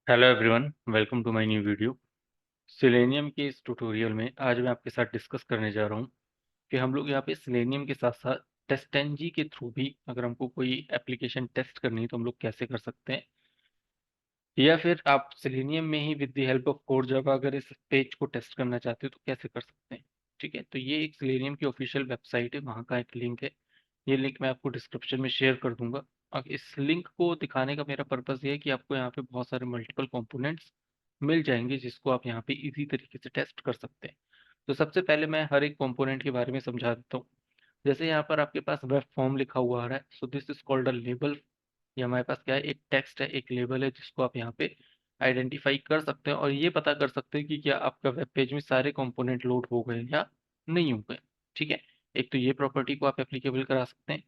Hello everyone, welcome to my new video. Selenium के इस tutorial में आज मैं आपके साथ डिस्कस करने जा रहा हूँ कि हम लोग यहाँ पे सेलेनियम के साथ साथ टेस्टेंजी के थ्रू भी अगर हमको कोई एप्लीकेशन टेस्ट करनी है तो हम लोग कैसे कर सकते हैं, या फिर आप सेलेनियम में ही with the help of core Java अगर इस पेज को टेस्ट करना चाहते हो तो कैसे कर सकते हैं। ठीक है, तो ये एक सेलेनियम की ऑफिशियल वेबसाइट है, वहाँ का एक लिंक है। ये लिंक मैं आपको डिस्क्रिप्शन में शेयर कर दूंगा। और इस लिंक को दिखाने का मेरा पर्पस ये है कि आपको यहाँ पे बहुत सारे मल्टीपल कंपोनेंट्स मिल जाएंगे जिसको आप यहाँ पे इजी तरीके से टेस्ट कर सकते हैं। तो सबसे पहले मैं हर एक कंपोनेंट के बारे में समझा देता हूँ। जैसे यहाँ पर आपके पास वेब फॉर्म लिखा हुआ आ रहा है, so this is called a label. ये हमारे पास क्या है, एक टेक्स्ट है, एक लेबल है जिसको आप यहाँ पे आइडेंटिफाई कर सकते हैं और ये पता कर सकते हैं कि क्या आपका वेब पेज में सारे कंपोनेंट लोड हो गए या नहीं हो गए। ठीक है, एक तो ये प्रॉपर्टी को आप एप्लीकेबल करा सकते हैं।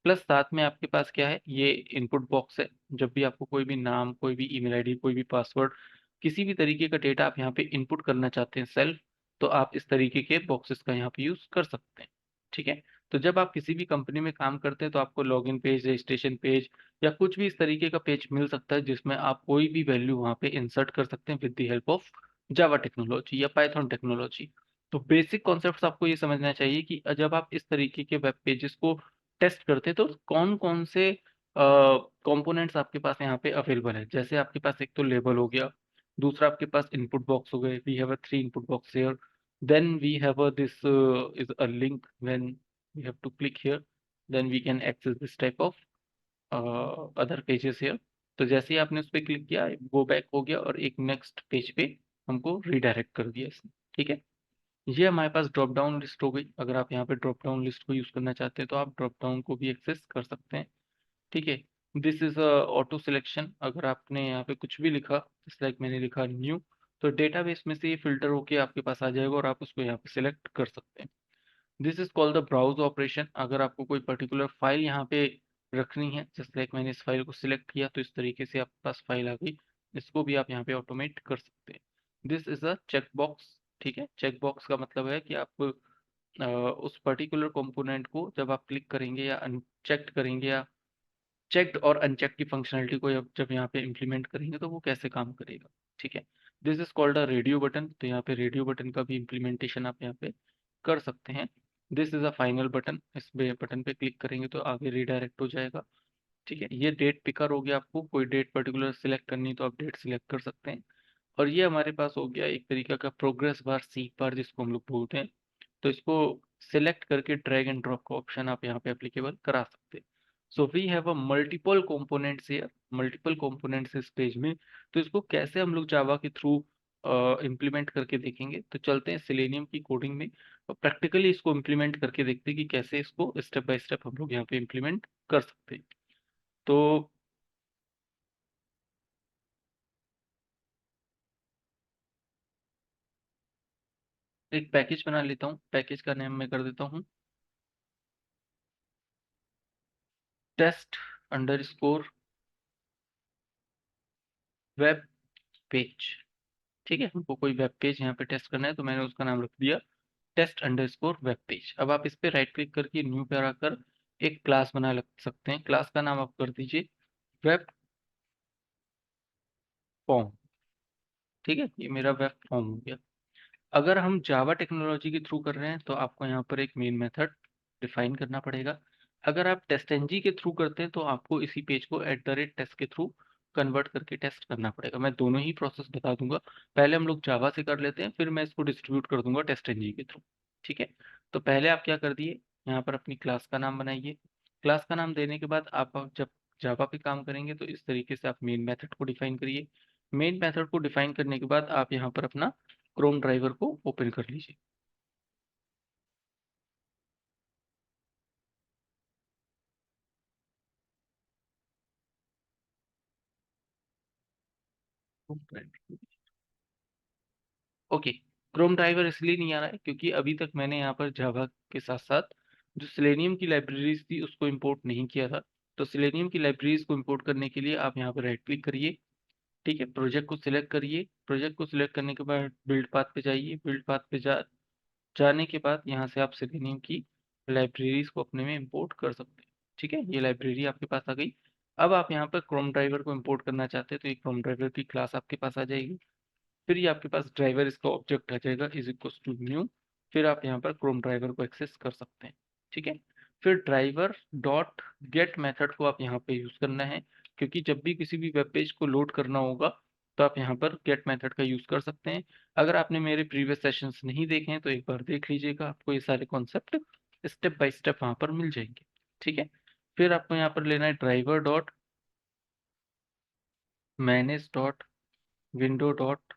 प्लस साथ में आपके पास क्या है, ये इनपुट बॉक्स है। जब भी आपको कोई भी नाम, कोई भी ईमेल आईडी, कोई भी पासवर्ड, किसी भी तरीके का डेटा आप यहाँ पे इनपुट करना चाहते हैं सेल्फ, तो आप इस तरीके के बॉक्सेस का यहाँ पे यूज कर सकते हैं। ठीक है, तो जब आप किसी भी कंपनी में काम करते हैं तो आपको लॉगिन पेज, रजिस्ट्रेशन पेज या कुछ भी इस तरीके का पेज मिल सकता है जिसमें आप कोई भी वैल्यू वहाँ पे इंसर्ट कर सकते हैं with the help of Java technology या पाइथन टेक्नोलॉजी। तो बेसिक कॉन्सेप्ट्स आपको ये समझना चाहिए कि जब आप इस तरीके के वेब पेजेस को टेस्ट करते हैं तो कौन कौन से कंपोनेंट्स आपके पास यहाँ पे अवेलेबल है। जैसे आपके पास एक तो लेबल हो गया, दूसरा आपके पास इनपुट बॉक्स हो गए, we have a 3 input box here, then we have a this is a link, when we have to click here then we can access this type of other pages here. तो जैसे ही आपने उस पर click किया, go back हो गया और एक नेक्स्ट पेज पे हमको रिडायरेक्ट कर दिया इसने। ठीक है, ये हमारे पास ड्रॉप डाउन लिस्ट हो गई। अगर आप यहाँ पे ड्रॉप डाउन लिस्ट को यूज करना चाहते हैं तो आप ड्रॉप डाउन को भी एक्सेस कर सकते हैं। ठीक है, दिस इज ऑटो सिलेक्शन। अगर आपने यहाँ पे कुछ भी लिखा, जैसे लाइक मैंने लिखा न्यू, तो डेटाबेस में से ये फिल्टर होके आपके पास आ जाएगा और आप उसको यहाँ पे सिलेक्ट कर सकते हैं। This is called the browse operation. अगर आपको कोई पर्टिकुलर फाइल यहाँ पे रखनी है, जैसे लाइक मैंने इस फाइल को सिलेक्ट किया तो इस तरीके से आपके पास फाइल आ गई, इसको भी आप यहाँ पे ऑटोमेट कर सकते हैं। This is a check box. ठीक है, चेक बॉक्स का मतलब है कि आप उस पर्टिकुलर कंपोनेंट को जब आप क्लिक करेंगे या अनचेक करेंगे या चेक्ड और अनचेक की फंक्शनलिटी को जब यहाँ पे इम्प्लीमेंट करेंगे तो वो कैसे काम करेगा। ठीक है, this is called a radio button. तो यहाँ पे रेडियो बटन का भी इम्प्लीमेंटेशन आप यहाँ पे कर सकते हैं। This is a final button. इस बटन पे क्लिक करेंगे तो आगे रिडायरेक्ट हो जाएगा। ठीक है, ये डेट पिकर हो गया। आपको कोई डेट पर्टिकुलर सिलेक्ट करनी है तो आप डेट सिलेक्ट कर सकते हैं। और ये हमारे पास हो गया एक तरीका का प्रोग्रेस बार, सीक बार जिसको हम लोग बोलते हैं। तो इसको सिलेक्ट करके ड्रैग एंड ड्रॉप का ऑप्शन आप यहाँ पे एप्लीकेबल करा सकते हैं। So we have a multiple components here, multiple components इस पेज में। तो इसको कैसे हम लोग जावा के थ्रू इम्प्लीमेंट करके देखेंगे, तो चलते हैं सिलेनियम की कोडिंग में और प्रैक्टिकली इसको इम्प्लीमेंट करके देखते हैं कि कैसे इसको स्टेप बाय स्टेप हम लोग यहाँ पे इम्प्लीमेंट कर सकते हैं। तो एक पैकेज बना लेता हूँ, पैकेज का नेम मैं कर देता हूँ test underscore web page. ठीक है, हमको कोई वेब पेज यहाँ पे टेस्ट करना है तो मैंने उसका नाम रख दिया test underscore web page. अब आप इस पे राइट क्लिक करके न्यू पे आकर एक क्लास बना सकते हैं। क्लास का नाम आप कर दीजिए वेब फॉर्म। ठीक है, ये मेरा वेब फॉर्म हो गया। अगर हम जावा टेक्नोलॉजी के थ्रू कर रहे हैं तो आपको यहाँ पर एक मेन मेथड डिफाइन करना पड़ेगा। अगर आप टेस्ट एनजी के थ्रू करते हैं तो आपको इसी पेज को एट द रेट टेस्ट के थ्रू कन्वर्ट करके टेस्ट करना पड़ेगा। मैं दोनों ही प्रोसेस बता दूंगा। पहले हम लोग जावा से कर लेते हैं, फिर मैं इसको डिस्ट्रीब्यूट कर दूंगा टेस्ट एनजी के थ्रू। ठीक है, तो पहले आप क्या कर दिए, यहाँ पर अपनी क्लास का नाम बनाइए। क्लास का नाम देने के बाद आप जब जावा पे काम करेंगे तो इस तरीके से आप मेन मेथड को डिफाइन करिए। मेन मेथड को डिफाइन करने के बाद आप यहाँ पर अपना क्रोम ड्राइवर को ओपन कर लीजिए। ओके, क्रोम ड्राइवर इसलिए नहीं आ रहा है क्योंकि अभी तक मैंने यहाँ पर जावा के साथ साथ जो सिलेनियम की लाइब्रेरीज थी उसको इंपोर्ट नहीं किया था। तो सिलेनियम की लाइब्रेरीज को इंपोर्ट करने के लिए आप यहाँ पर राइट क्लिक करिए। ठीक है, प्रोजेक्ट को सिलेक्ट करिए। प्रोजेक्ट को सिलेक्ट करने के बाद बिल्ड पाथ पे जाइए। बिल्ड पाथ पे जाने के बाद यहाँ से आप सेलेनियम की लाइब्रेरीज को अपने में इंपोर्ट कर सकते हैं। ठीक है, ये लाइब्रेरी आपके पास आ गई। अब आप यहाँ पर क्रोम ड्राइवर को इंपोर्ट करना चाहते हैं तो ये क्रोम ड्राइवर की क्लास आपके पास आ जाएगी। फिर ये आपके पास ड्राइवर इसका ऑब्जेक्ट आ जाएगा इज इक्वल टू न्यू। फिर आप यहाँ पर क्रोम ड्राइवर को एक्सेस कर सकते हैं। ठीक है। फिर ड्राइवर डॉट गेट मेथड को आप यहाँ पे यूज करना है, क्योंकि जब भी किसी भी वेब पेज को लोड करना होगा तो आप यहाँ पर गेट मेथड का यूज कर सकते हैं। अगर आपने मेरे प्रीवियस सेशंस नहीं देखे हैं तो एक बार देख लीजिएगा, आपको ये सारे कॉन्सेप्ट स्टेप बाय स्टेप वहां पर मिल जाएंगे। ठीक है। फिर आपको यहाँ पर लेना है driver dot manage dot window dot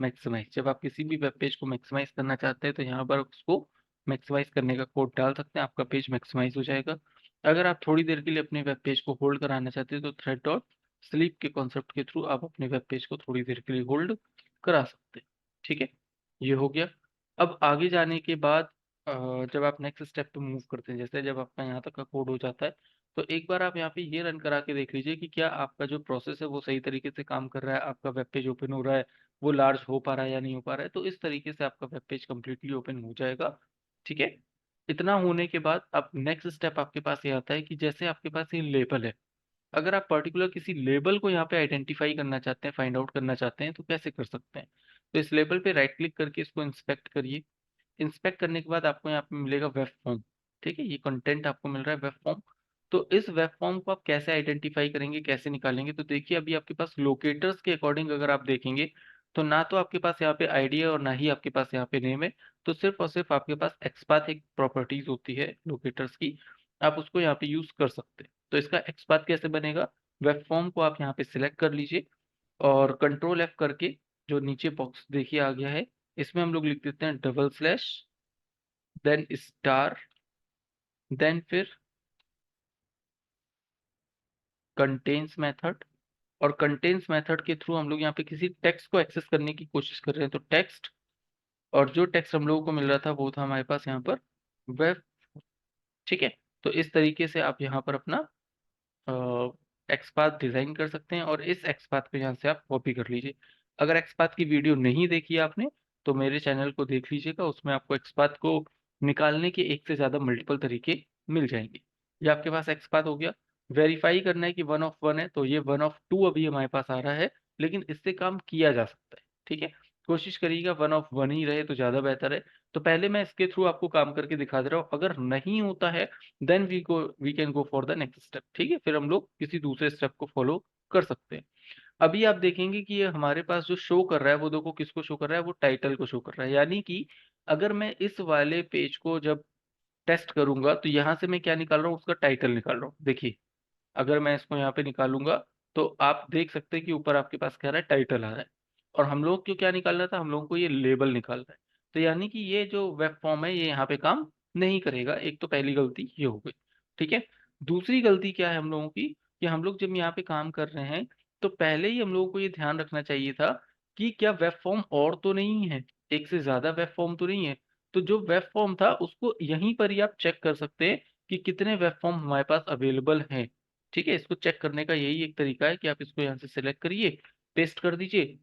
maximize. जब आप किसी भी वेब पेज को मैक्सिमाइज करना चाहते हैं तो यहाँ पर उसको मैक्सिमाइज करने का कोड डाल सकते हैं, आपका पेज मैक्सिमाइज हो जाएगा। अगर आप थोड़ी देर के लिए अपने वेब पेज को होल्ड कराना चाहते हैं तो थ्रेड डॉट स्लीप के कॉन्सेप्ट के थ्रू आप अपने वेब पेज को थोड़ी देर के लिए होल्ड करा सकते हैं। ठीक है। ये हो गया। अब आगे जाने के बाद जब आप नेक्स्ट स्टेप पे मूव करते हैं, जैसे जब आपका यहाँ तक का कोड हो जाता है तो एक बार आप यहाँ पे ये रन करा के देख लीजिए कि क्या आपका जो प्रोसेस है वो सही तरीके से काम कर रहा है, आपका वेब पेज ओपन हो रहा है, वो लार्ज हो पा रहा है या नहीं हो पा रहा है। तो इस तरीके से आपका वेब पेज कंप्लीटली ओपन हो जाएगा। ठीक है। इतना होने के बाद अब नेक्स्ट स्टेप आपके पास ये आता है कि जैसे आपके पास ये लेबल है, अगर आप पर्टिकुलर किसी लेबल को यहाँ पे आइडेंटिफाई करना चाहते हैं, फाइंड आउट करना चाहते हैं तो कैसे कर सकते हैं। तो इस लेबल पे राइट क्लिक करके इसको इंस्पेक्ट करिए। इंस्पेक्ट करने के बाद आपको यहाँ पे मिलेगा वेब फॉर्म। ठीक है। ये कंटेंट आपको मिल रहा है वेब फॉर्म। तो इस वेब फॉर्म को आप कैसे आइडेंटिफाई करेंगे, कैसे निकालेंगे, तो देखिए अभी आपके पास लोकेटर्स के अकॉर्डिंग अगर आप देखेंगे तो ना तो आपके पास यहाँ पे आईडी है और ना ही आपके पास यहाँ पे नेम है। तो सिर्फ और सिर्फ आपके पास एक्सपाथ एक प्रॉपर्टीज होती है लोकेटर्स की, आप उसको यहाँ पे यूज कर सकते हैं। तो इसका एक्सपाथ कैसे बनेगा, वेब फॉर्म को आप यहाँ पे सिलेक्ट कर लीजिए और कंट्रोल F करके जो नीचे बॉक्स देखिए आ गया है, इसमें हम लोग लिख देते हैं double slash then star then फिर कंटेन्स मेथड। और कंटेन्स मेथड के थ्रू हम लोग यहाँ पे किसी टेक्स्ट को एक्सेस करने की कोशिश कर रहे हैं तो टेक्स्ट, और जो टेक्स्ट हम लोगों को मिल रहा था वो था हमारे पास यहाँ पर वेब। ठीक है। तो इस तरीके से आप यहाँ पर अपना एक्सपाथ डिजाइन कर सकते हैं और इस एक्सपाथ को यहाँ से आप कॉपी कर लीजिए। अगर एक्सपाथ की वीडियो नहीं देखी है आपने तो मेरे चैनल को देख लीजिएगा, उसमें आपको एक्सपाथ को निकालने के एक से ज्यादा मल्टीपल तरीके मिल जाएंगे। ये आपके पास एक्सपाथ हो गया। वेरीफाई करना है कि 1 of 1 है तो ये 1 of 2 अभी हमारे पास आ रहा है, लेकिन इससे काम किया जा सकता है। ठीक है। कोशिश करिएगा 1 of 1 ही रहे तो ज्यादा बेहतर है। तो पहले मैं इसके थ्रू आपको काम करके दिखा दे रहा हूँ, अगर नहीं होता है then we can go for the next step. ठीक है। फिर हम लोग किसी दूसरे स्टेप को फॉलो कर सकते हैं। अभी आप देखेंगे कि ये हमारे पास जो शो कर रहा है वो देखो किसको शो कर रहा है, वो टाइटल को शो कर रहा है। यानी कि अगर मैं इस वाले पेज को जब टेस्ट करूंगा तो यहाँ से मैं क्या निकाल रहा हूँ, उसका टाइटल निकाल रहा हूँ। देखिए अगर मैं इसको यहाँ पे निकालूंगा तो आप देख सकते हैं कि ऊपर आपके पास क्या रहा है, टाइटल आ रहा है। और हम लोग क्यों क्या निकालना था, हम लोगों को ये लेबल निकालना है। तो यानी कि ये जो वेब फॉर्म है ये यहाँ पे काम नहीं करेगा। एक तो पहली गलती ये हो गई। ठीक है। दूसरी गलती क्या है हम लोगों की, कि हम लोग जब यहाँ पे काम कर रहे हैं तो पहले ही हम लोगों को ये ध्यान रखना चाहिए था कि क्या वेब फॉर्म और तो नहीं है, एक से ज्यादा वेब फॉर्म तो नहीं है। तो जो वेब फॉर्म था उसको यहीं पर ही आप चेक कर सकते हैं कि कितने वेब फॉर्म हमारे पास अवेलेबल हैं। ठीक है। इसको चेक करने का यही एक तरीका है कि आप इसको यहाँ से सिलेक्ट करिए, पेस्ट कर दीजिए,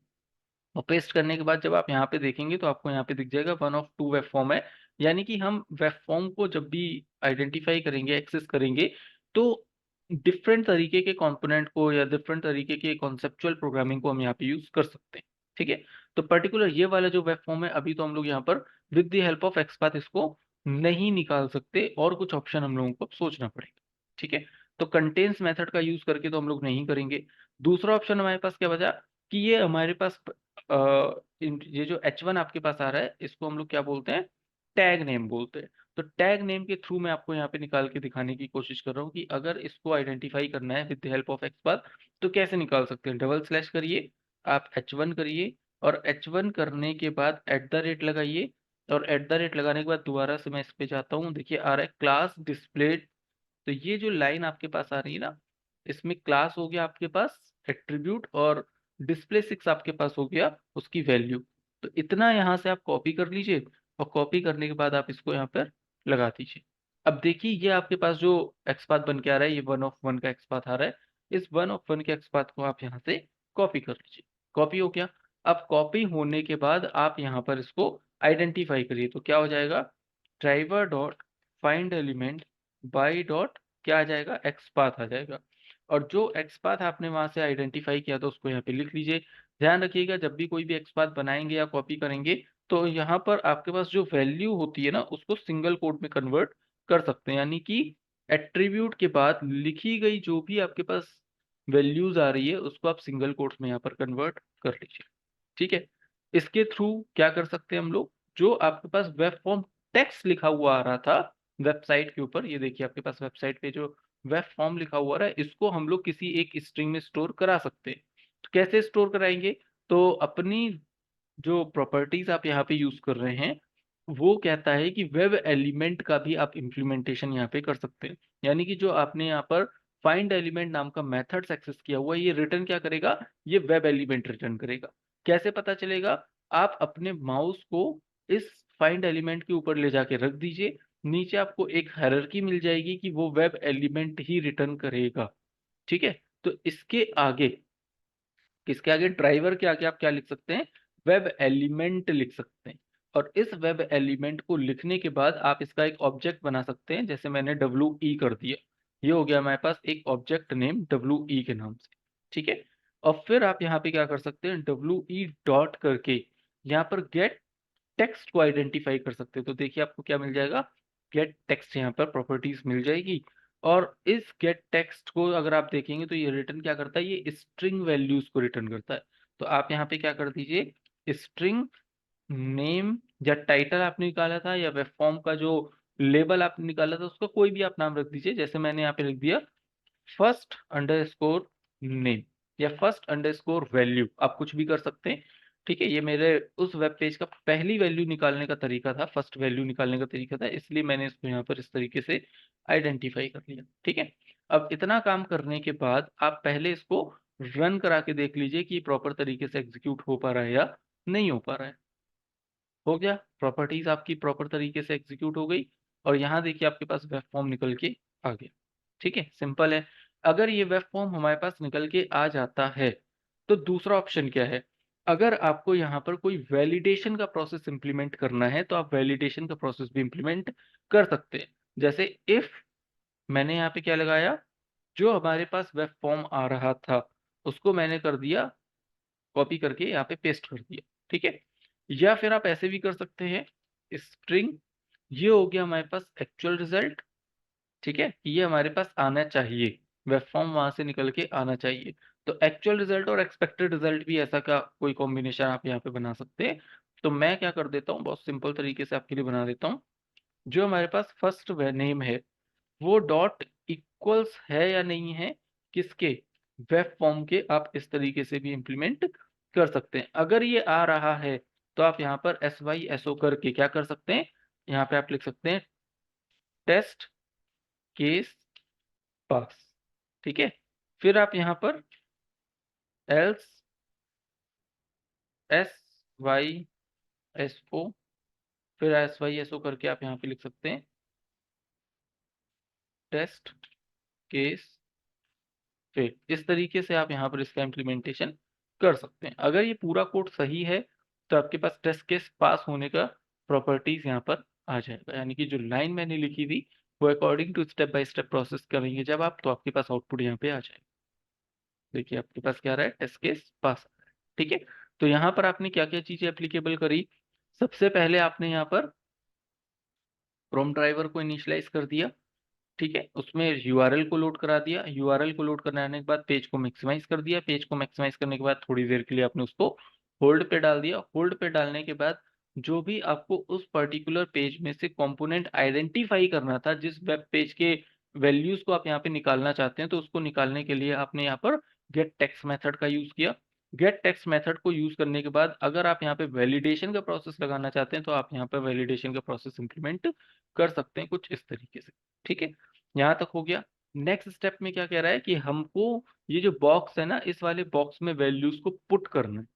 और पेस्ट करने के बाद जब आप यहाँ पे देखेंगे तो आपको यहाँ पे दिख जाएगा 1 of 2 वेब फॉर्म है। यानी कि हम वेब फॉर्म को जब भी आइडेंटिफाई करेंगे, एक्सेस करेंगे, तो डिफरेंट तरीके के कंपोनेंट को या डिफरेंट तरीके के कॉन्सेप्चुअल प्रोग्रामिंग को हम यहाँ पे यूज कर सकते हैं। ठीक है। तो पर्टिकुलर ये वाला जो वेब फॉर्म है अभी तो हम लोग यहाँ पर with the help of XPath इसको नहीं निकाल सकते, और कुछ ऑप्शन हम लोगों को सोचना पड़ेगा। ठीक है। तो कंटेन्स मेथड का यूज करके तो हम लोग नहीं करेंगे। दूसरा ऑप्शन हमारे पास क्या बचा, कि ये हमारे पास ये जो H1 आपके पास आ रहा है इसको हम लोग क्या बोलते हैं, टैग नेम बोलते हैं। तो टैग नेम के थ्रू मैं आपको यहाँ पे निकाल के दिखाने की कोशिश कर रहा हूँ कि अगर इसको आइडेंटिफाई करना है with the help of XPath तो कैसे निकाल सकते हैं। डबल स्लैश करिए, आप H1 करिए, और H1 करने के बाद @ लगाइए, और @ लगाने के बाद दोबारा से मैं इस पे जाता हूँ, देखिए आ रहा है क्लास डिस्प्ले। तो ये जो लाइन आपके पास आ रही है ना, इसमें क्लास हो गया आपके पास एट्रीब्यूट, और display 6 आपके पास हो गया उसकी वैल्यू। तो इतना यहाँ से आप कॉपी कर लीजिए, और कॉपी करने के बाद आप इसको यहाँ पर लगा दीजिए। अब देखिए ये आपके पास जो एक्सपाथ बन के आ रहा है, ये 1 of 1 का एक्सपाथ आ रहा है। इस 1 of 1 के एक्सपाथ को आप यहाँ से कॉपी कर लीजिए। कॉपी हो गया। अब कॉपी होने के बाद आप यहाँ पर इसको आइडेंटिफाई करिए तो क्या हो जाएगा, driver dot find element by dot क्या आ जाएगा, एक्सपाथ आ जाएगा। और जो XPath आपने वहाँ से आइडेंटिफ़ाई किया था उसको यहाँ पे लिख लीजिए। ध्यान रखिएगा जब भी कोई भी XPath बनाएँगे या कॉपी करेंगे तो यहाँ पर आपके पास जो वैल्यू होती है ना उसको सिंगल कोट में कन्वर्ट कर सकते हैं। यानी कि एट्रिब्यूट के बाद लिखी गई जो भी आपके पास वैल्यूज़ आ रही है उसको आप सिंगल कोट्स में यहाँ पर कन्वर्ट कर लीजिए। ठीक है? इसके थ्रू क्या कर सकते हैं हम लोग, जो आपके पास वेब फॉर्म टेक्स्ट लिखा हुआ आ रहा था वेबसाइट के ऊपर, ये देखिए आपके पास वेबसाइट पे जो वेब फॉर्म लिखा हुआ है, इसको हम लोग किसी एक स्ट्रिंग में स्टोर करा सकते हैं। तो कैसे स्टोर कराएँगे? तो अपनी जो प्रॉपर्टीज़ आप यहाँ पे यूज़ कर रहे हैं, वो कहता है कि वेब एलिमेंट का भी आप इम्प्लीमेंटेशन यहाँ पे कर सकते हैं। यानी कि जो आपने यहाँ पर फाइंड एलिमेंट नाम का मेथड्स एक्सेस किया हुआ है, ये रिटर्न क्या करेगा? ये वेब एलिमेंट रिटर्न करेगा। कैसे पता चलेगा? आप अपने माउस को इस फाइंड एलिमेंट के ऊपर ले जाके रख दीजिए, नीचे आपको एक हायरार्की मिल जाएगी कि वो वेब एलिमेंट ही रिटर्न करेगा। ठीक है? तो इसके आगे ड्राइवर के आगे आप क्या लिख सकते हैं? वेब एलिमेंट लिख सकते हैं। और इस वेब एलिमेंट को लिखने के बाद आप इसका एक ऑब्जेक्ट बना सकते हैं, जैसे मैंने WE कर दिया। ये हो गया हमारे पास एक ऑब्जेक्ट नेम WE के नाम से, ठीक है? और फिर आप यहाँ पे क्या कर सकते हैं, WE डॉट करके यहाँ पर गेट टेक्स्ट को आइडेंटिफ़ाई कर सकते हैं। तो देखिए आपको क्या मिल जाएगा, गेट टेक्स्ट यहाँ पर प्रॉपर्टीज़ मिल जाएगी। और इस गेट टेक्स्ट को अगर आप देखेंगे तो ये रिटर्न क्या करता है, ये स्ट्रिंग वैल्यूज़ को रिटर्न करता है। तो आप यहाँ पे क्या कर दीजिए, स्ट्रिंग नेम या टाइटल आपने निकाला था या वेब फॉर्म का जो लेबल आपने निकाला था उसका कोई भी आप नाम रख दीजिए। जैसे मैंने यहाँ पे लिख दिया फर्स्ट अंडरस्कोर नेम या फर्स्ट अंडरस्कोर वैल्यू, आप कुछ भी कर सकते हैं। ठीक है? ये मेरे उस वेब पेज का पहली वैल्यू निकालने का तरीका था, फर्स्ट वैल्यू निकालने का तरीका था, इसलिए मैंने इसको यहाँ पर इस तरीके से आइडेंटिफ़ाई कर लिया। ठीक है? अब इतना काम करने के बाद आप पहले इसको रन करा के देख लीजिए कि प्रॉपर तरीके से एग्ज़ीक्यूट हो पा रहा है या नहीं हो पा रहा है। हो गया, प्रॉपर्टीज़ आपकी प्रॉपर तरीके से एग्ज़ीक्यूट हो गई और यहाँ देखिए आपके पास वेब फॉर्म निकल के आ गया। ठीक है? सिंपल है। अगर ये वेब फॉर्म हमारे पास निकल के आ जाता है, तो दूसरा ऑप्शन क्या है? अगर आपको यहाँ पर कोई वैलिडेशन का प्रोसेस इम्प्लीमेंट करना है, तो आप वैलिडेशन का प्रोसेस भी इम्प्लीमेंट कर सकते हैं। जैसे इफ मैंने यहाँ पे क्या लगाया, जो हमारे पास वेब फॉर्म आ रहा था, उसको मैंने कर दिया कॉपी करके यहाँ पे पेस्ट कर दिया, ठीक है? या फिर आप ऐसे भी कर सकते हैं, स्ट्रिंग ये हो गया हमारे पास एक्चुअल रिज़ल्ट, ठीक है? ये हमारे पास आना चाहिए, वेब फॉर्म वहाँ से निकल के आना चाहिए। तो एक्चुअल रिज़ल्ट और एक्सपेक्टेड रिज़ल्ट भी ऐसा का कोई कॉम्बिनेशन आप यहाँ पे बना सकते हैं। तो मैं क्या कर देता हूँ, बहुत सिंपल तरीके से आपके लिए बना देता हूँ। जो हमारे पास फर्स्ट व नेम है, वो डॉट इक्वल्स है या नहीं है, किसके? वेब फॉर्म के। आप इस तरीके से भी इम्प्लीमेंट कर सकते हैं। अगर ये आ रहा है, तो आप यहाँ पर SYSO करके क्या कर सकते हैं, यहाँ पे आप लिख सकते हैं टेस्ट केस पास, ठीक है? फिर आप यहाँ पर एल्स SYSO, फिर SYSO करके आप यहाँ पे लिख सकते हैं टेस्ट केस फिर। इस तरीके से आप यहाँ पर इसका इम्प्लीमेंटेशन कर सकते हैं। अगर ये पूरा कोड सही है, तो आपके पास टेस्ट केस पास होने का प्रॉपर्टीज़ यहाँ पर आ जाएगा। यानी कि जो लाइन मैंने लिखी थी, वो according to step by step process करेंगे जब आप, तो आपके पास आउटपुट यहाँ पे आ जाएगा। देखिए आपके पास क्या आ रहा है, टेस्ट केस पास आ रहा है। ठीक है? तो यहाँ पर आपने क्या-क्या चीज़ें एप्लीकेबल करी? सबसे पहले आपने यहाँ पर क्रोम ड्राइवर को इनिशियलाइज़ कर दिया। ठीक है? उसमें यूआरएल को लोड करा दिया, यूआरएल को लोड कराने के बाद पेज को मैक्सिमाइज़ कर दिया, पेज को मैक्सिमाइज़ करने के बाद थोड़ी देर के लिए आपने उसको होल्ड पे डाल दिया, होल्ड पे डालने के बाद जो भी आपको उस पर्टिकुलर पेज में से कंपोनेंट आइडेंटिफ़ाई करना था, जिस वेब पेज के वैल्यूज़ को आप यहाँ पे निकालना चाहते हैं, तो उसको निकालने के लिए आपने यहाँ पर गेट टेक्स्ट मेथड का यूज़ किया। गेट टेक्स्ट मेथड को यूज़ करने के बाद अगर आप यहाँ पे वैलिडेशन का प्रोसेस लगाना चाहते हैं, तो आप यहाँ पे वैलिडेशन का प्रोसेस इम्प्लीमेंट कर सकते हैं कुछ इस तरीके से। ठीक है? यहाँ तक हो गया। नेक्स्ट स्टेप में क्या कह रहा है कि हमको ये जो बॉक्स है ना, इस वाले बॉक्स में वैल्यूज़ को पुट करना है।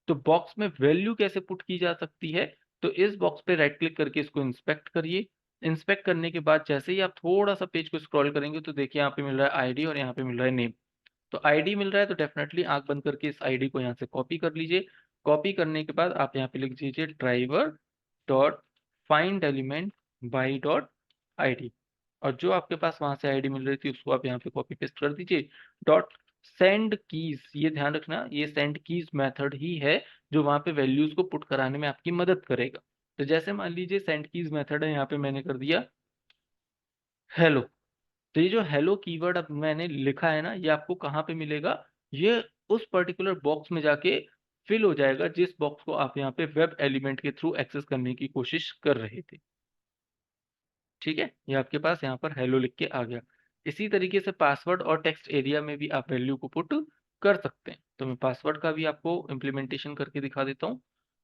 तो बॉक्स में वैल्यू कैसे पुट की जा सकती है? तो इस बॉक्स पे राइट क्लिक करके इसको इंस्पेक्ट करिए। इंस्पेक्ट करने के बाद जैसे ही आप थोड़ा-सा पेज को स्क्रॉल करेंगे तो देखिए यहाँ पे मिल रहा है आईडी और यहाँ पे मिल रहा है नेम। तो आईडी मिल रहा है तो डेफ़िनेटली आँख बंद करके इस आईडी को यहाँ से कॉपी कर लीजिए। कॉपी करने के बाद आप यहाँ पे लिख दीजिए driver dot find element by dot ID. और जो आपके पास वहां से आईडी मिल रही थी उसको आप यहाँ पे कॉपी पेस्ट कर दीजिए। डॉट सेंड कीज, ये ध्यान रखना, ये सेंड कीज मेथड ही है जो वहां पे वैल्यूज को पुट कराने में आपकी मदद करेगा। तो जैसे मान लीजिए सेंड कीज मेथड है, यहाँ पे मैंने कर दिया हेलो। तो ये जो हेलो कीवर्ड अब मैंने लिखा है ना, ये आपको कहाँ पे मिलेगा, ये उस पर्टिकुलर बॉक्स में जाके फिल हो जाएगा जिस बॉक्स को आप यहाँ पे वेब एलिमेंट के थ्रू एक्सेस करने की कोशिश कर रहे थे। ठीक है, ये आपके पास यहाँ पर हेलो लिख के आ गया। इसी तरीके से पासवर्ड और टेक्स्ट एरिया में भी आप वैल्यू को पुट कर सकते हैं। तो मैं पासवर्ड का भी आपको इम्प्लीमेंटेशन करके दिखा देता हूँ।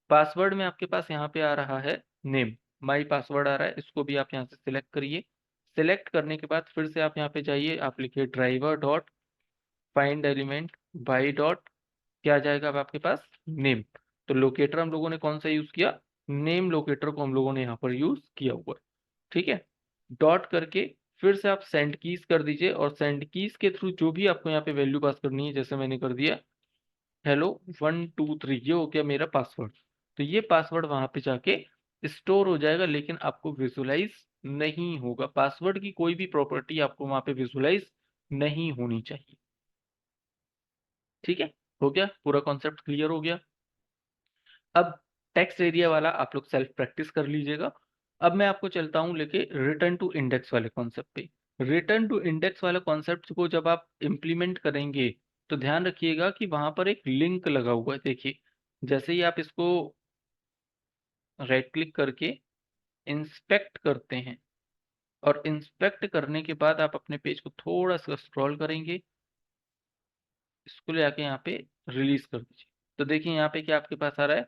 पासवर्ड में आपके पास यहाँ पे आ रहा है नेम, माई पासवर्ड आ रहा है, इसको भी आप यहाँ से सिलेक्ट करिए। सिलेक्ट करने के बाद फिर से आप यहाँ पे जाइए, आप लिखिए driver dot find element by dot, क्या आ जाएगा अब आपके पास, नेम। तो लोकेटर हम लोगों ने कौन सा यूज किया, नेम लोकेटर को हम लोगों ने यहाँ पर यूज किया हुआ है। ठीक है, डॉट करके फिर से आप सेंड कीज कर दीजिए, और सेंड कीज के थ्रू जो भी आपको यहाँ पे वैल्यू पास करनी है, जैसे मैंने कर दिया हेलो 123, ये हो गया मेरा पासवर्ड। तो ये पासवर्ड वहां पे जाके स्टोर हो जाएगा, लेकिन आपको विजुलाइज नहीं होगा। पासवर्ड की कोई भी प्रॉपर्टी आपको वहां पे विजुलाइज नहीं होनी चाहिए। ठीक है, हो गया, पूरा कॉन्सेप्ट क्लियर हो गया। अब टेक्स्ट एरिया वाला आप लोग सेल्फ प्रैक्टिस कर लीजिएगा। अब मैं आपको चलता हूं लेके रिटर्न टू इंडेक्स वाले कॉन्सेप्ट पे। रिटर्न टू इंडेक्स वाले कॉन्सेप्ट को जब आप इम्प्लीमेंट करेंगे तो ध्यान रखिएगा कि वहां पर एक लिंक लगा हुआ है। देखिए, जैसे ही आप इसको राइट क्लिक करके इंस्पेक्ट करते हैं, और इंस्पेक्ट करने के बाद आप अपने पेज को थोड़ा सा स्क्रॉल करेंगे, इसको ले आके यहाँ पे रिलीज कर दीजिए। तो देखिए यहाँ पे क्या आपके पास आ रहा है,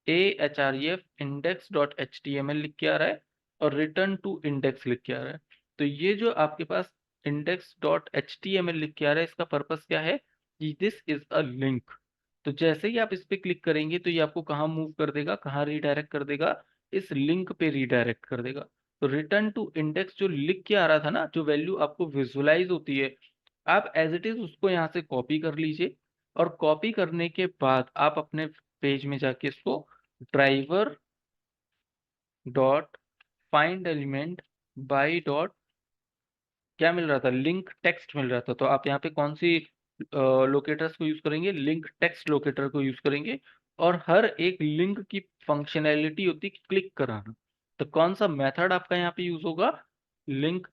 ahref index.html लिख के आ रहा है, और रिटर्न टू इंडेक्स लिख के आ रहा है। तो ये जो आपके पास index.html लिख के आ रहा है, इसका पर्पस क्या है कि दिस इज अ लिंक। तो जैसे ही आप इस पे क्लिक करेंगे तो ये आपको कहाँ मूव कर देगा, कहाँ रिडायरेक्ट कर देगा, इस लिंक पे रिडायरेक्ट कर देगा। तो रिटर्न टू इंडेक्स जो लिख के आ रहा था ना, जो वैल्यू आपको विजुलाइज होती है, आप एज इट इज उसको यहाँ से कॉपी कर लीजिए। और कॉपी करने के बाद आप अपने पेज में जाके इसको driver dot find element by dot, क्या मिल रहा था, लिंक टेक्स्ट मिल रहा था। तो आप यहाँ पे कौन सी लोकेटर्स को यूज करेंगे, लिंक टेक्स्ट लोकेटर को यूज करेंगे। और हर एक लिंक की फंक्शनैलिटी होती है क्लिक कराना। तो कौन सा मेथड आपका यहाँ पे यूज होगा, लिंक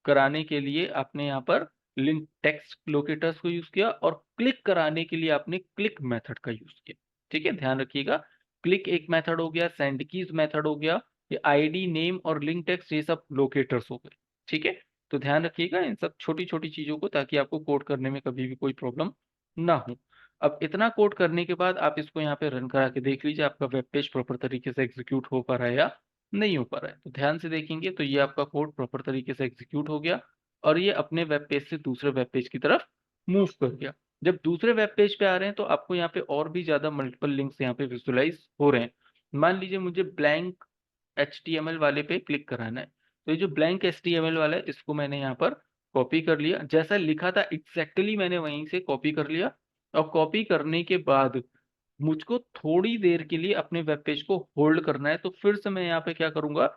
कराने के लिए आपने यहाँ पर लिंक टेक्स्ट लोकेटर्स को यूज किया, और क्लिक कराने के लिए आपने क्लिक मेथड का यूज किया। ठीक है, ध्यान रखिएगा, क्लिक एक मेथड हो गया, सेंड कीज मेथड हो गया, ये आईडी नेम और लिंक टेक्स्ट ये सब लोकेटर्स हो गए। ठीक है, तो ध्यान रखिएगा इन सब छोटी छोटी चीजों को, ताकि आपको कोड करने में कभी भी कोई प्रॉब्लम ना हो। अब इतना कोड करने के बाद आप इसको यहाँ पे रन करा के देख लीजिए आपका वेब पेज प्रॉपर तरीके से एग्जीक्यूट हो पा रहा है या नहीं हो पा रहा है। तो ध्यान से देखेंगे तो ये आपका कोड प्रॉपर तरीके से एग्जीक्यूट हो गया, और ये अपने वेब पेज से दूसरे वेब पेज की तरफ मूव कर गया। जब दूसरे वेब पेज पे आ रहे हैं तो आपको यहाँ पे और भी ज्यादा मल्टीपल लिंक्स यहाँ पे विजुलाइज हो रहे हैं। मान लीजिए मुझे ब्लैंक HTML वाले पे क्लिक कराना है, तो ये जो ब्लैंक HTML वाला है इसको मैंने यहाँ पर कॉपी कर लिया, जैसा लिखा था एग्जैक्टली मैंने वहीं से कॉपी कर लिया। और कॉपी करने के बाद मुझको थोड़ी देर के लिए अपने वेब पेज को होल्ड करना है, तो फिर से मैं यहाँ पे क्या करूंगा,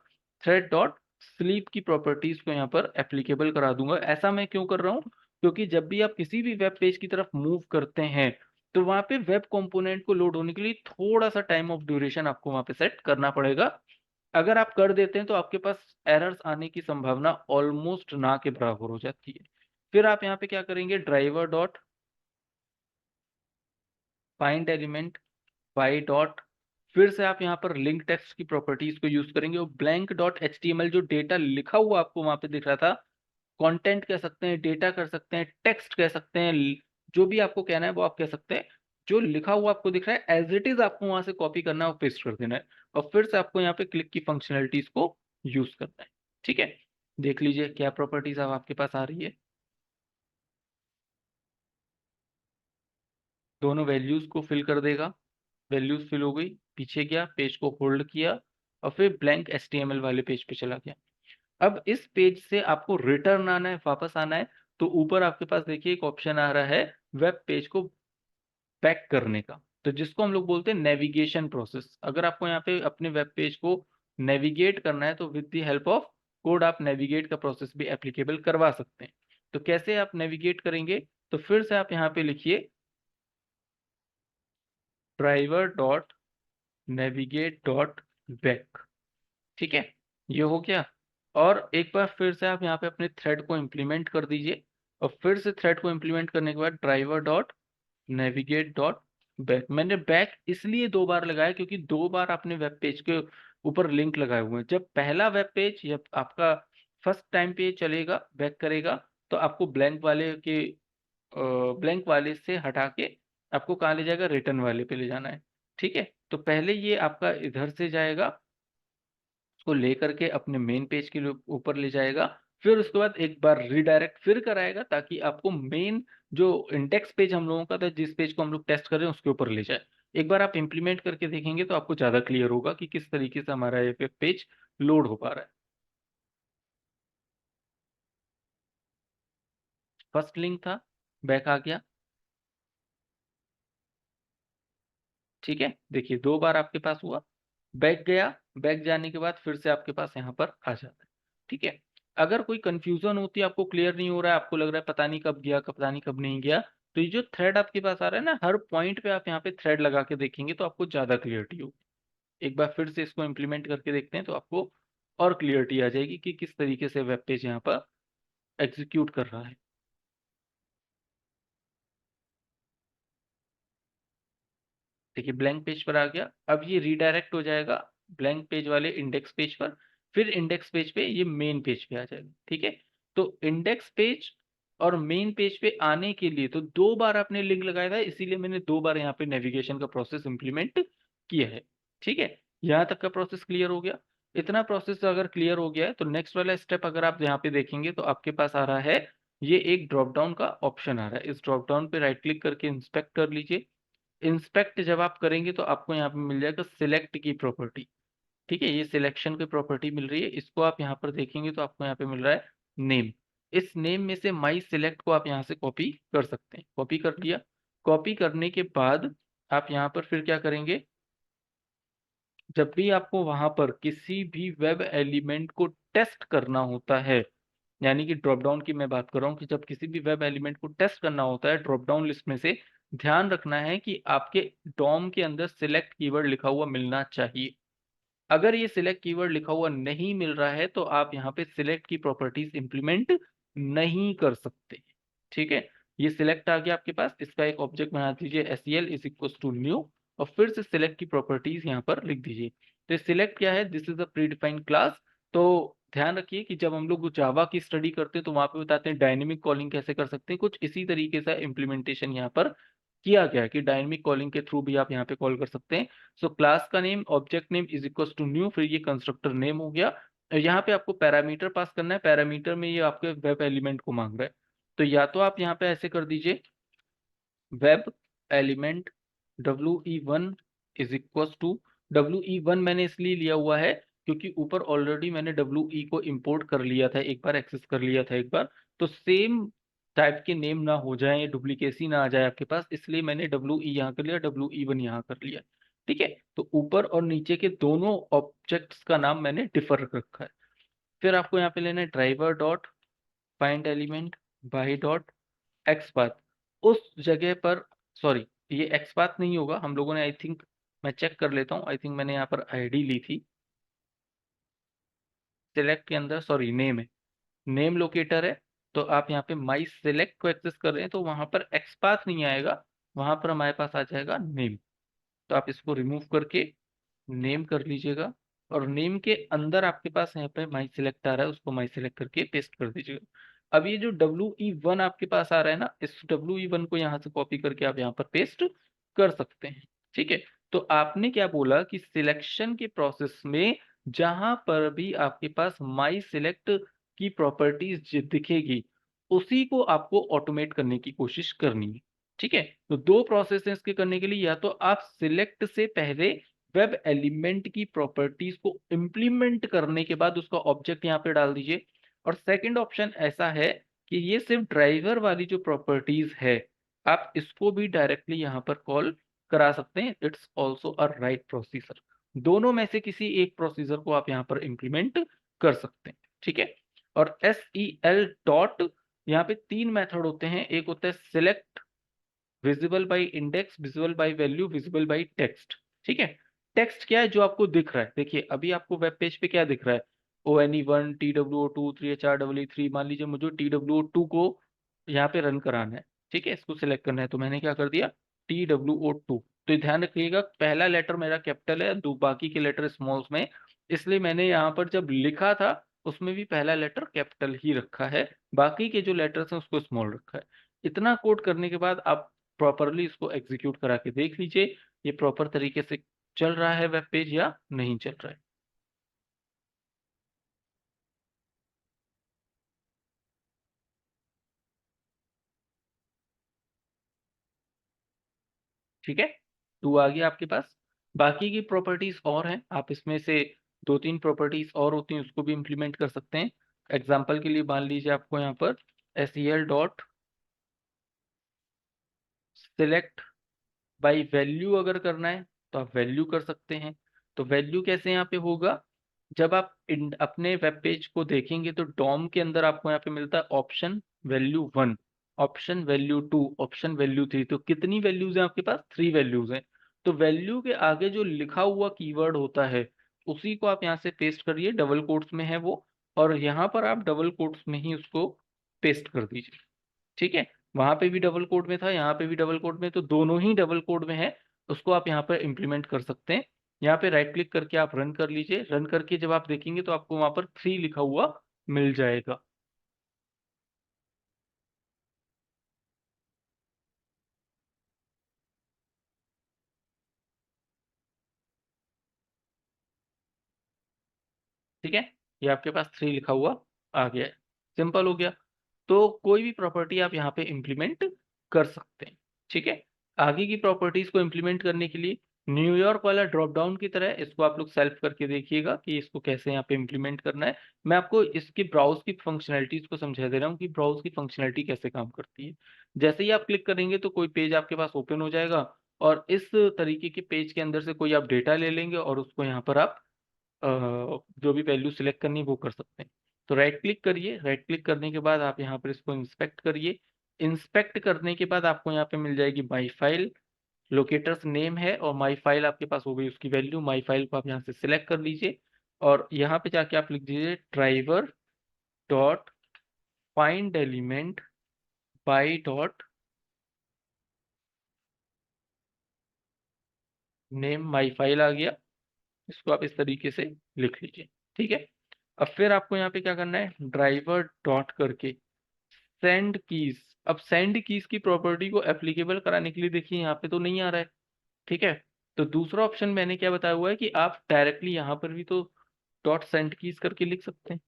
थ्रेड डॉट स्लीप की प्रॉपर्टीज को यहाँ पर एप्लीकेबल करा दूंगा। ऐसा मैं क्यों कर रहा हूँ, क्योंकि जब भी आप किसी भी वेब पेज की तरफ मूव करते हैं तो वहां पे वेब कंपोनेंट को लोड होने के लिए थोड़ा सा टाइम ऑफ ड्यूरेशन आपको वहां पे सेट करना पड़ेगा। अगर आप कर देते हैं तो आपके पास एरर्स आने की संभावना ऑलमोस्ट ना के बराबर हो जाती है। फिर आप यहाँ पे क्या करेंगे, driver dot find element by dot, फिर से आप यहाँ पर लिंक टेक्स्ट की प्रॉपर्टीज को यूज करेंगे, और ब्लैंक डॉट HTML जो डेटा लिखा हुआ आपको वहां पे दिख रहा था, कंटेंट कह सकते हैं, डेटा कर सकते हैं, टेक्स्ट कह सकते हैं, जो भी आपको कहना है वो आप कह सकते हैं। जो लिखा हुआ आपको दिख रहा है एज इट इज आपको वहां से कॉपी करना है और पेस्ट कर देना है, और फिर से आपको यहाँ पे क्लिक की फंक्शनलिटीज को यूज करना है। ठीक है, देख लीजिए क्या प्रॉपर्टीज अब आपके पास आ रही है। दोनों वैल्यूज को फिल कर देगा, वैल्यूज फिल हो गई, पीछे गया, पेज को होल्ड किया, और फिर ब्लैंक HTML वाले पेज पे चला गया। अब इस पेज से आपको रिटर्न आना है, वापस आना है, तो ऊपर आपके पास देखिए एक ऑप्शन आ रहा है वेब पेज को बैक करने का, तो जिसको हम लोग बोलते हैं नेविगेशन प्रोसेस। अगर आपको यहाँ पे अपने वेब पेज को नेविगेट करना है तो with the help of code आप नेविगेट का प्रोसेस भी एप्लीकेबल करवा सकते हैं। तो कैसे आप नेविगेट करेंगे? तो फिर से आप यहाँ पे लिखिए driver dot navigate dot back. ठीक है, ये हो गया। और एक बार फिर से आप यहाँ पे अपने थ्रेड को इम्प्लीमेंट कर दीजिए, और फिर से थ्रेड को इम्प्लीमेंट करने के बाद driver dot navigate dot back. मैंने बैक इसलिए 2 बार लगाया क्योंकि 2 बार आपने वेब पेज के ऊपर लिंक लगाए हुए हैं। जब पहला वेब पेज या आपका फर्स्ट टाइम पे चलेगा, बैक करेगा, तो आपको ब्लैंक वाले से हटा के आपको कहाँ ले जाएगा? रिटर्न वाले पे ले जाना है। ठीक है, तो पहले ये आपका इधर से जाएगा, उसको लेकर के अपने मेन पेज के ऊपर ले जाएगा, फिर उसके बाद एक बार रीडायरेक्ट फिर कराएगा ताकि आपको मेन जो इंडेक्स पेज हम लोगों का था, जिस पेज को हम लोग टेस्ट कर रहे हैं, उसके ऊपर ले जाए। एक बार आप इम्प्लीमेंट करके देखेंगे तो आपको ज़्यादा क्लियर होगा कि किस तरीके से हमारा ये पेज लोड हो पा रहा है। फर्स्ट लिंक था, बैक आ गया। ठीक है, देखिए 2 बार आपके पास हुआ, बैक गया, बैक जाने के बाद फिर से आपके पास यहाँ पर आ जाता है। ठीक है, अगर कोई कंफ्यूजन होती है, आपको क्लियर नहीं हो रहा है, आपको लग रहा है पता नहीं कब गया, पता नहीं कब नहीं गया, तो ये जो थ्रेड आपके पास आ रहा है ना, हर पॉइंट पे आप यहाँ पे थ्रेड लगा के देखेंगे तो आपको ज़्यादा क्लियरिटी होगी। एक बार फिर से इसको इम्प्लीमेंट करके देखते हैं तो आपको और क्लियरिटी आ जाएगी कि किस तरीके से वेब पेज यहाँ पर एग्जीक्यूट कर रहा है। देखिए ब्लैंक पेज पर आ गया, अब ये रीडायरेक्ट हो जाएगा ब्लैंक पेज वाले इंडेक्स पेज पर, फिर इंडेक्स पेज पे ये मेन पेज पे आ जाएगा। ठीक है, तो इंडेक्स पेज और मेन पेज पे आने के लिए तो 2 बार आपने लिंक लगाया था, इसीलिए मैंने 2 बार यहाँ पे नेविगेशन का प्रोसेस इंप्लीमेंट किया है। ठीक है, यहाँ तक का प्रोसेस क्लियर हो गया। इतना प्रोसेस अगर क्लियर हो गया है तो नेक्स्ट वाला स्टेप अगर आप यहाँ पे देखेंगे तो आपके पास आ रहा है, ये एक ड्रॉप डाउन का ऑप्शन आ रहा है। इस ड्रॉप डाउन पे राइट क्लिक करके इंस्पेक्ट कर लीजिए। इंस्पेक्ट जब आप करेंगे तो आपको यहाँ पे मिल जाएगा सिलेक्ट की प्रॉपर्टी। ठीक है, ये सिलेक्शन की प्रॉपर्टी मिल रही है, इसको आप यहाँ पर देखेंगे तो आपको यहाँ पे मिल रहा है नेम। इस नेम में से माई सिलेक्ट को आप यहाँ से कॉपी कर सकते हैं। कॉपी कर लिया, कॉपी करने के बाद आप यहाँ पर फिर क्या करेंगे? जब भी आपको वहां पर किसी भी वेब एलिमेंट को टेस्ट करना होता है, यानी कि ड्रॉप डाउन की मैं बात कर रहा हूँ कि जब किसी भी वेब एलिमेंट को टेस्ट करना होता है ड्रॉप डाउन लिस्ट में से, ध्यान रखना है कि आपके डॉम के अंदर सिलेक्ट कीवर्ड लिखा हुआ मिलना चाहिए। अगर ये सिलेक्ट कीवर्ड लिखा हुआ नहीं मिल रहा है तो आप यहाँ पे सिलेक्ट की प्रॉपर्टीज इंप्लीमेंट नहीं कर सकते। ठीक है, ये सिलेक्ट आ गया आपके पास, इसका एक ऑब्जेक्ट बना दीजिए SEL is equal to new, और फिर से सिलेक्ट की प्रॉपर्टीज यहाँ पर लिख दीजिए। तो सिलेक्ट क्या है? This is a pre defined class. तो ध्यान रखिए कि जब हम लोग जावा की स्टडी करते हैं तो वहां पे बताते हैं डायनेमिक कॉलिंग कैसे कर सकते हैं, कुछ इसी तरीके से इम्प्लीमेंटेशन यहाँ पर किया गया है कि डायनेमिक कॉलिंग के थ्रू भी आप यहाँ पे कॉल कर सकते हैं। सो क्लास का name object name is equal to new, फिर ये कंस्ट्रक्टर नेम हो गया। यहाँ पे आपको पैरामीटर पास करना है, पैरामीटर में ये आपके वेब एलिमेंट को मांग रहा है। तो या तो आप यहाँ पे ऐसे कर दीजिए web element WE1 is equal to, WE1 मैंने इसलिए लिया हुआ है क्योंकि ऊपर ऑलरेडी मैंने WE को इंपोर्ट कर लिया था एक बार, एक्सेस कर लिया था एक बार, तो सेम टाइप के नेम ना हो जाए, डुप्लीकेसी ना आ जाए आपके पास, इसलिए मैंने WE यहाँ कर लिया, WE1 यहाँ कर लिया। ठीक है, तो ऊपर और नीचे के दोनों ऑब्जेक्ट्स का नाम मैंने डिफर रख रखा है। फिर आपको यहाँ पे लेना है driver dot find element by dot XPath. उस जगह पर, सॉरी ये एक्सपाथ नहीं होगा, हम लोगों ने आई थिंक, मैं चेक कर लेता हूँ, आई थिंक मैंने यहाँ पर आईडी ली थी सिलेक्ट के अंदर, सॉरी नेम है, नेम लोकेटर है। तो आप यहाँ पे माई सिलेक्ट को एक्सेस कर रहे हैं तो वहां पर एक्सपाथ नहीं आएगा, वहां पर हमारे पास आ जाएगा नेम। तो आप इसको रिमूव करके नेम कर लीजिएगा, और नेम के अंदर आपके पास यहाँ पे माई सिलेक्ट आ रहा है, उसको माई सिलेक्ट करके पेस्ट कर दीजिएगा। अब ये जो WE1 आपके पास आ रहा है ना, इस WE1 को यहाँ से कॉपी करके आप यहाँ पर पेस्ट कर सकते हैं। ठीक है, तो आपने क्या बोला कि सिलेक्शन के प्रोसेस में जहां पर भी आपके पास माई सिलेक्ट की प्रॉपर्टीज दिखेगी, उसी को आपको ऑटोमेट करने की कोशिश करनी है। ठीक है, तो 2 प्रोसेस हैं इसके करने के लिए, या तो आप सिलेक्ट से पहले वेब एलिमेंट की प्रॉपर्टीज को इंप्लीमेंट करने के बाद उसका ऑब्जेक्ट यहाँ पे डाल दीजिए, और सेकंड ऑप्शन ऐसा है कि ये सिर्फ ड्राइवर वाली जो प्रॉपर्टीज है, आप इसको भी डायरेक्टली यहाँ पर कॉल करा सकते हैं। It's also a right procedure, दोनों में से किसी एक प्रोसीजर को आप यहाँ पर इंप्लीमेंट कर सकते हैं। ठीक है। और SEL डॉट, यहाँ पे 3 मेथड होते हैं। एक होता है select, visible by index, visible by value, visible by text. ठीक है। टेक्स्ट क्या है? जो आपको दिख रहा है। देखिए अभी आपको वेब पेज पे क्या दिख रहा है? ONE1, TWO2, 3HREE3। मान लीजिए मुझे TWO2 को यहाँ पे रन कराना है। ठीक है, इसको सिलेक्ट करना है, तो मैंने क्या कर दिया, TWO2। तो ध्यान रखिएगा, पहला लेटर मेरा कैपिटल है, दो बाकी के लेटर स्मॉल्स में, इसलिए मैंने यहाँ पर जब लिखा था उसमें भी पहला लेटर कैपिटल ही रखा है, बाकी के जो लेटर्स हैं उसको स्मॉल रखा है। इतना कोड करने के बाद आप प्रॉपरली इसको एग्जीक्यूट करा के देख लीजिए, ये प्रॉपर तरीके से चल रहा है वेब पेज या नहीं चल रहा है। ठीक है, टू आ गया आपके पास। बाकी की प्रॉपर्टीज और हैं, आप इसमें से दो तीन प्रॉपर्टीज और होती हैं उसको भी इम्प्लीमेंट कर सकते हैं। एग्जाम्पल के लिए मान लीजिए आपको यहाँ पर SEL dot select by value अगर करना है तो आप वैल्यू कर सकते हैं। तो वैल्यू कैसे यहाँ पे होगा? जब आप अपने वेब पेज को देखेंगे तो डॉम के अंदर आपको यहाँ पे मिलता है option value 1, option value 2, option value 3। तो कितनी वैल्यूज हैं आपके पास? 3 वैल्यूज हैं। तो वैल्यू के आगे जो लिखा हुआ कीवर्ड होता है उसी को आप यहाँ से पेस्ट करिए, डबल कोट्स में है वो, और यहाँ पर आप डबल कोट्स में ही उसको पेस्ट कर दीजिए। ठीक है, वहां पे भी डबल कोड में था, यहाँ पे भी डबल कोड में, तो दोनों ही डबल कोड में है, उसको आप यहाँ पर इम्प्लीमेंट कर सकते हैं। यहाँ पे राइट क्लिक करके आप रन कर लीजिए, रन करके जब आप देखेंगे तो आपको वहां पर 3 लिखा हुआ मिल जाएगा। ठीक है, ये आपके पास 3 लिखा हुआ आ गया है, सिंपल हो गया। तो कोई भी प्रॉपर्टी आप यहाँ पे इम्प्लीमेंट कर सकते हैं। ठीक है, आगे की प्रॉपर्टीज को इम्प्लीमेंट करने के लिए न्यूयॉर्क वाला ड्रॉप डाउन की तरह इसको आप लोग सेल्फ करके देखिएगा कि इसको कैसे यहाँ पे इम्प्लीमेंट करना है। मैं आपको इसकी ब्राउज की फंक्शनैलिटीज को समझा दे रहा हूँ कि ब्राउज की फंक्शनैलिटी कैसे काम करती है। जैसे ही आप क्लिक करेंगे तो कोई पेज आपके पास ओपन हो जाएगा, और इस तरीके के पेज के अंदर से कोई आप डेटा ले लेंगे और उसको यहाँ पर आप जो भी वैल्यू सिलेक्ट करनी है वो कर सकते हैं। तो राइट क्लिक करिए, राइट क्लिक करने के बाद आप यहाँ पर इसको इंस्पेक्ट करिए। इंस्पेक्ट करने के बाद आपको यहाँ पे मिल जाएगी माई फाइल, लोकेटर्स नेम है और माई फाइल आपके पास हो गई उसकी वैल्यू। माई फाइल को आप यहाँ से सिलेक्ट कर लीजिए और यहाँ पे जाके आप लिख दीजिए driver dot find element by dot name. My file आ गया, इसको आप इस तरीके से लिख लीजिए। ठीक है, अब फिर आपको यहाँ पे क्या करना है, ड्राइवर डॉट करके सेंड कीज। अब सेंड कीज की प्रॉपर्टी को एप्लीकेबल कराने के लिए देखिए यहाँ पे तो नहीं आ रहा है। ठीक है, तो दूसरा ऑप्शन मैंने क्या बताया हुआ है कि आप डायरेक्टली यहाँ पर भी तो डॉट सेंड कीज करके लिख सकते हैं।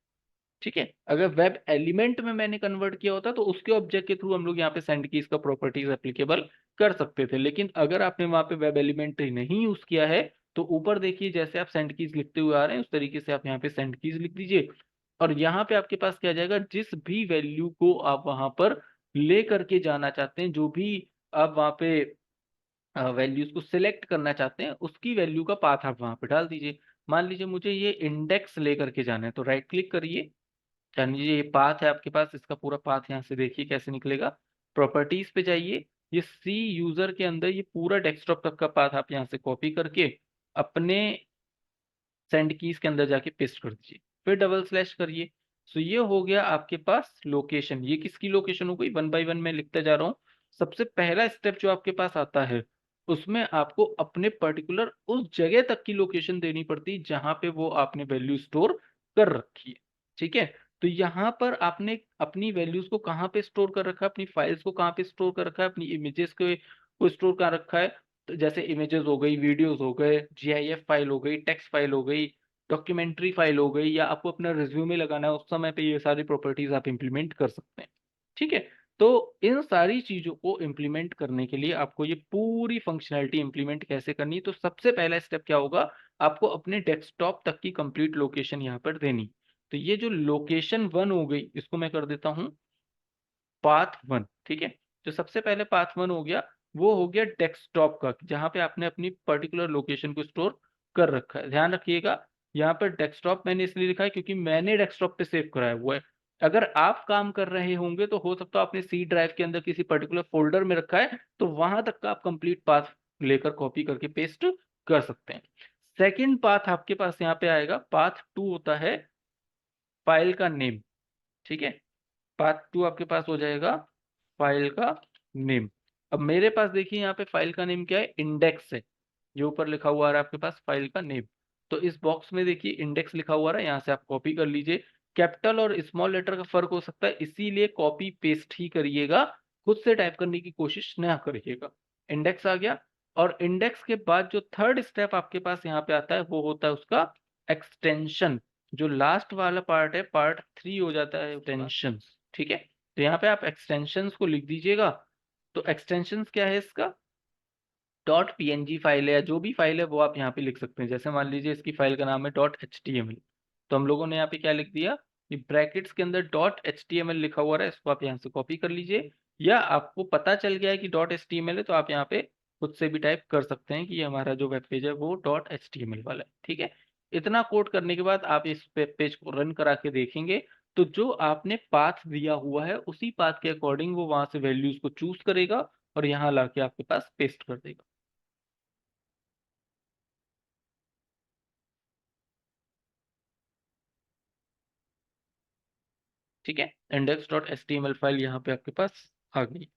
ठीक है, अगर वेब एलिमेंट में मैंने कन्वर्ट किया होता तो उसके ऑब्जेक्ट के थ्रू हम लोग यहाँ पे सेंड कीज का प्रॉपर्टीज एप्लीकेबल कर सकते थे, लेकिन अगर आपने वहां पे वेब एलिमेंट नहीं यूज किया है तो ऊपर देखिए जैसे आप सेंड कीज लिखते हुए आ रहे हैं उस तरीके से आप यहाँ पे सेंड कीज लिख दीजिए। और यहाँ पे आपके पास क्या आ जाएगा, जिस भी वैल्यू को आप वहां पर ले करके जाना चाहते हैं, जो भी आप वहां पे वैल्यूज को सिलेक्ट करना चाहते हैं उसकी वैल्यू का पाथ आप वहां पे डाल दीजिए। मान लीजिए मुझे ये इंडेक्स लेकर के जाना है, तो राइट क्लिक करिए, जान लीजिए ये पाथ है आपके पास, इसका पूरा पाथ यहाँ से देखिए कैसे निकलेगा। प्रॉपर्टीज पे जाइए, ये सी यूजर के अंदर ये पूरा डेस्कटॉप तक का पाथ आप यहाँ से कॉपी करके अपने सेंड कीज के अंदर जाके पेस्ट कर दीजिए, फिर डबल स्लैश करिए। सो ये हो गया आपके पास लोकेशन। ये किसकी लोकेशन हो गई? वन बाय वन मैं लिखता जा रहा हूँ। सबसे पहला स्टेप जो आपके पास आता है उसमें आपको अपने पर्टिकुलर उस जगह तक की लोकेशन देनी पड़ती है जहां पे वो आपने वैल्यू स्टोर कर रखी है। ठीक है, तो यहाँ पर आपने अपनी वैल्यूज को कहाँ पे स्टोर कर रखा है, अपनी फाइल्स को कहाँ पे स्टोर कर रखा है, अपनी इमेजेस को स्टोर कर रखा है। तो जैसे इमेजेस हो गई, वीडियोस हो गए, GIF फाइल हो गई, टेक्स्ट फाइल हो गई, डॉक्यूमेंट्री फाइल हो गई, या आपको अपना रिज्यूमे लगाना है उस समय पे ये सारी प्रॉपर्टीज आप इंप्लीमेंट कर सकते हैं। ठीक है, तो इन सारी चीजों को इंप्लीमेंट करने के लिए आपको ये पूरी फंक्शनैलिटी इंप्लीमेंट कैसे करनी है, तो सबसे पहला स्टेप क्या होगा, आपको अपने डेस्कटॉप तक की कंप्लीट लोकेशन यहाँ पर देनी। तो ये जो लोकेशन 1 हो गई इसको मैं कर देता हूँ पाथ 1। ठीक है, जो सबसे पहले पाथ 1 हो गया वो हो गया डेस्कटॉप का, जहां पे आपने अपनी पर्टिकुलर लोकेशन को स्टोर कर रखा है। ध्यान रखिएगा, यहाँ पर डेस्कटॉप मैंने इसलिए लिखा है क्योंकि मैंने डेस्कटॉप पे सेव कराया हुआ है। अगर आप काम कर रहे होंगे तो हो सकता है आपने सी ड्राइव के अंदर किसी पर्टिकुलर फ़ोल्डर में रखा है, तो वहाँ तक का आप कंप्लीट पाथ लेकर कॉपी करके पेस्ट कर सकते हैं। सेकंड पाथ आपके पास यहाँ पे आएगा, पाथ 2 होता है फ़ाइल का नेम, ठीक है? पाथ 2 आपके पास हो जाएगा फ़ाइल का नेम। अब मेरे पास देखिए यहाँ पे फ़ाइल का नेम क्या है? इंडेक्स है। जो ऊपर लिखा हुआ आ रहा है आपके पास फ़ाइल का नेम। तो इस बॉक्स में देखिए इंडेक्स लिखा हुआ आ रहा है, यहाँ से आप कॉपी कर लीजिए। कैपिटल और स्मॉल लेटर का फ़र्क हो सकता है, इसीलिए कॉपी पेस्ट ही करिएगा, खुद से टाइप करने की कोशिश ना करिएगा। इंडेक्स आ गया और इंडेक्स के बाद जो थर्ड स्टेप आपके पास यहाँ पे आता है, वो होता है उसका एक्सटेंशन। जो लास्ट वाला पार्ट है, पार्ट 3 हो जाता है एक्सटेंशंस, ठीक है? तो यहाँ पे आप एक्सटेंशंस को लिख दीजिएगा। तो एक्सटेंशंस क्या है इसका? डॉट पीएनजी फाइल है या जो भी फाइल है वो आप यहाँ पे लिख सकते हैं। जैसे मान लीजिए इसकी फाइल का नाम है डॉट एचटीएमएल, तो हम लोगों ने यहाँ पे क्या लिख दिया कि ब्रैकेट्स के अंदर डॉट एचटीएमएल लिखा हुआ है, इसको आप यहाँ से कॉपी कर लीजिए। या आपको पता चल गया है कि डॉट एचटीएमएल है तो आप यहाँ पे खुद से भी टाइप कर सकते हैं कि ये हमारा जो वेब पेज है वो डॉट एचटीएमएल वाला है, ठीक है? इतना कोड करने के बाद आप इस वेब पेज को रन करा के देखेंगे तो जो आपने पाथ दिया हुआ है उसी पाथ के अकॉर्डिंग वो वहां से वैल्यूज को चूज करेगा और यहाँ लाके आपके पास पेस्ट कर देगा। ठीक है, index.html फाइल यहाँ पे आपके पास आ गई।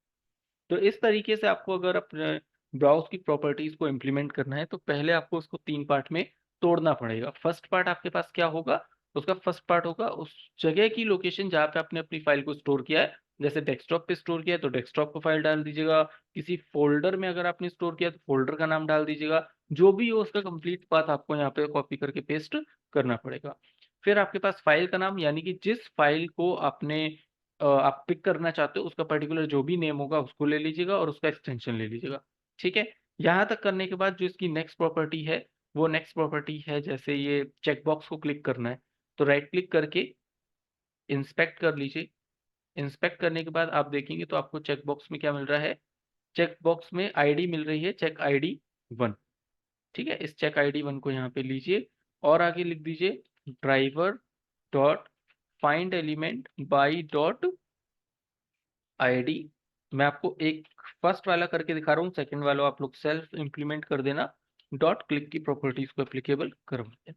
तो इस तरीके से आपको अगर अपने ब्राउज़ की प्रॉपर्टीज़ को इम्प्लीमेंट करना है तो पहले आपको उसको 3 पार्ट में तोड़ना पड़ेगा। फर्स्ट पार्ट आपके पास क्या होगा? उसका फर्स्ट पार्ट होगा उस जगह की लोकेशन जहाँ पे आपने अपनी फ़ाइल को स्टोर किया है। जैसे डेस्कटॉप पे स्टोर किया है तो डेस्कटॉप का फ़ाइल डाल दीजिएगा। किसी फ़ोल्डर में अगर आपने स्टोर किया है तो फ़ोल्डर का नाम डाल दीजिएगा। जो भी हो उसका कंप्लीट पाथ आपको यहाँ पे कॉपी करके पेस्ट करना पड़ेगा। फिर आपके पास फ़ाइल का नाम यानी कि जिस फ़ाइल को आपने आप पिक करना चाहते हो उसका पर्टिकुलर जो भी नेम होगा उसको ले लीजिएगा और उसका एक्सटेंशन ले लीजिएगा, ठीक है? यहाँ तक करने के बाद जो इसकी नेक्स्ट प्रॉपर्टी है, वो नेक्स्ट प्रॉपर्टी है जैसे ये चेकबॉक्स को क्लिक करना है, तो राइट क्लिक करके इंस्पेक्ट कर लीजिए। इंस्पेक्ट करने के बाद आप देखेंगे तो आपको चेकबॉक्स में क्या मिल रहा है? चेकबॉक्स में आईडी मिल रही है चेक आईडी 1, ठीक है? इस चेक आईडी 1 को यहाँ पे लीजिए और आगे लिख दीजिए driver dot find element by dot ID. मैं आपको एक फर्स्ट वाला करके दिखा रहा हूँ, सेकंड वाला आप लोग सेल्फ इंप्लीमेंट कर देना। डॉट क्लिक की प्रॉपर्टीज को एप्लीकेबल करवा देना,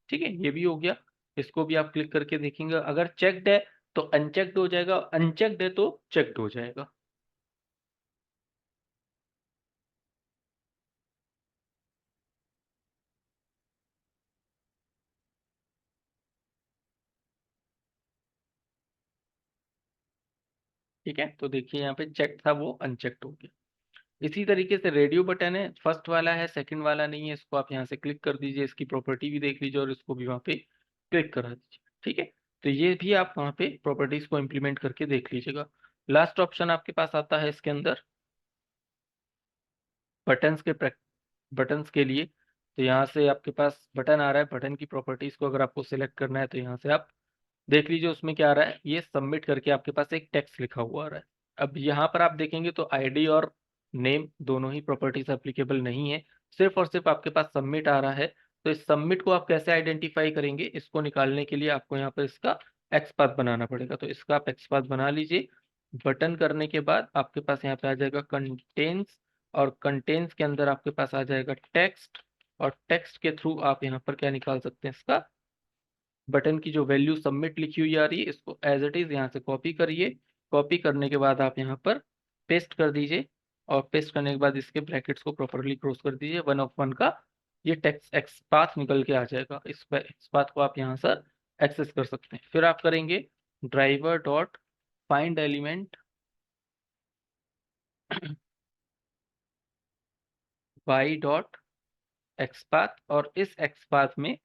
ठीक है? ये भी हो गया। इसको भी आप क्लिक करके देखेंगे, अगर चेक्ड है तो अनचेक्ड हो जाएगा, अनचेक्ड है तो चेक्ड हो जाएगा। ठीक है, तो देखिए यहाँ पे चेक था वो अनचेक्ड हो गया। इसी तरीके से रेडियो बटन है, फर्स्ट वाला है सेकंड वाला नहीं है, इसको आप यहाँ से क्लिक कर दीजिए, इसकी प्रॉपर्टी भी देख लीजिए और इसको भी वहाँ पे क्लिक करा दीजिए, ठीक है? तो ये भी आप वहाँ पे प्रॉपर्टीज को इम्प्लीमेंट करके देख लीजिएगा। लास्ट ऑप्शन आपके पास आता है इसके अंदर बटन्स के बटन्स के लिए। तो यहाँ से आपके पास बटन आ रहा है, बटन की प्रॉपर्टीज को अगर आपको सिलेक्ट करना है तो यहाँ से आप देख लीजिए उसमें क्या आ रहा है, ये सबमिट करके आपके पास एक टेक्स्ट लिखा हुआ आ रहा है। अब यहाँ पर आप देखेंगे तो आईडी और नेम दोनों ही प्रॉपर्टीज एप्लीकेबल नहीं है, सिर्फ और सिर्फ आपके पास सबमिट आ रहा है। तो इस सबमिट को आप कैसे आइडेंटिफाई करेंगे? इसको निकालने के लिए आपको यहाँ पर इसका एक्सपाथ बनाना पड़ेगा, तो इसका आप एक्सपाथ बना लीजिए। बटन करने के बाद आपके पास यहाँ पे आ जाएगा कंटेंट्स और कंटेंट्स के अंदर आपके पास आ जाएगा टेक्स्ट और टेक्स्ट के थ्रू आप यहाँ पर क्या निकाल सकते हैं? इसका बटन की जो वैल्यू सबमिट लिखी हुई आ रही है इसको एज इट इज यहाँ से कॉपी करिए। कॉपी करने के बाद आप यहाँ पर पेस्ट कर दीजिए और पेस्ट करने के बाद इसके ब्रैकेट्स को प्रॉपरली क्लोज कर दीजिए। 1 of 1 का ये टेक्स्ट एक्स पाथ निकल के आ जाएगा। इस एक्स पाथ को आप यहाँ से एक्सेस कर सकते हैं। फिर आप करेंगे driver dot find element by dot XPath और इस एक्सपाथ में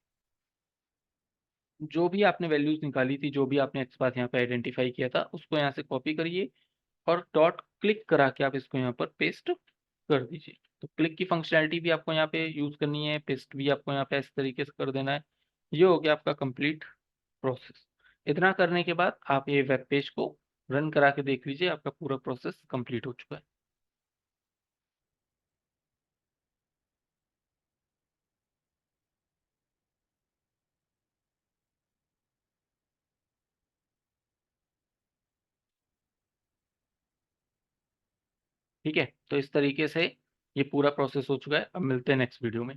जो भी आपने वैल्यूज निकाली थी, जो भी आपने एक्सपाथ यहाँ पे आइडेंटिफाई किया था, उसको यहाँ से कॉपी करिए और डॉट क्लिक करा के आप इसको यहाँ पर पेस्ट कर दीजिए। तो क्लिक की फंक्शनैलिटी भी आपको यहाँ पे यूज करनी है, पेस्ट भी आपको यहाँ पे इस तरीके से कर देना है। ये हो गया आपका कंप्लीट प्रोसेस। इतना करने के बाद आप ये वेब पेज को रन करा के देख लीजिए, आपका पूरा प्रोसेस कंप्लीट हो चुका है। ठीक है, तो इस तरीके से ये पूरा प्रोसेस हो चुका है। अब मिलते हैं नेक्स्ट वीडियो में।